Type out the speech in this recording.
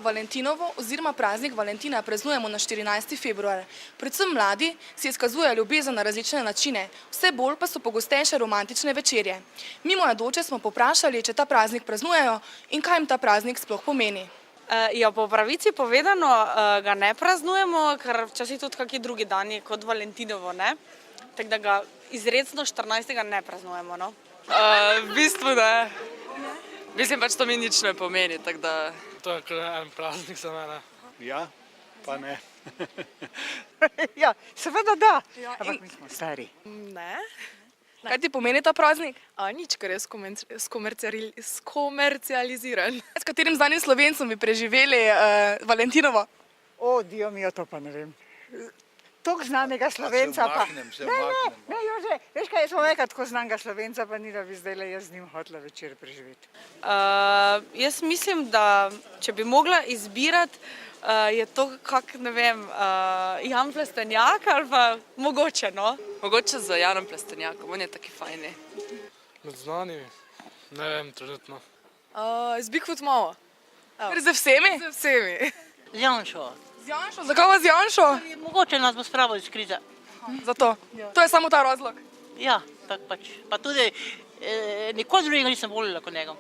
Valentinovo oziroma praznik Valentina praznujemo na 14. februar. Predvsem mladi si izkazujejo ljubezen na različne načine, vse bolj pa so pogostejše romantične večerje. Mimoidoče smo povprašali, če ta praznik praznujejo in kaj jim ta praznik sploh pomeni. Ja, po pravici povedano ga ne praznujemo, ker včasih tudi kakšni drugi dani kot Valentinovo, ne? Tako da ga izrecno 14. ne praznujemo, no? V bistvu ne. Mislim pač, to mi nič ne pomeni, tako da... To je en praznik za mene. Ja, pa ne. Ja, seveda da, ampak mi smo stari. Ne. Kaj ti pomeni ta praznik? Nič, ker je skomercializiran. S katerim znanim Slovencem bi preživeli Valentinovo? O, Dio mio, to pa ne vem. Toliko znanega Slovenca pa... Ne, Jože, veš kaj, jaz smo nekaj tako znanega Slovenca, pa ni da bi zdajle jaz z njim hotela večer preživeti. Jaz mislim, da če bi mogla izbirati, je to kak, ne vem, Jan Plestenjak ali pa mogoče, no? Mogoče z Janom Plestenjakom, on je taki fajni. Med znanimi? Ne vem, trenutno. Z Bigfoot Mama. Z vsemi? Z vsemi. Z Janšo. Z Janšo? Zakaj vas z Janšo? Mogoče nas bo spravil iz krize. Zato. To je samo ta razlog. Ja, tako pač. Pa tudi nikoli drugega nisem volila kot njega.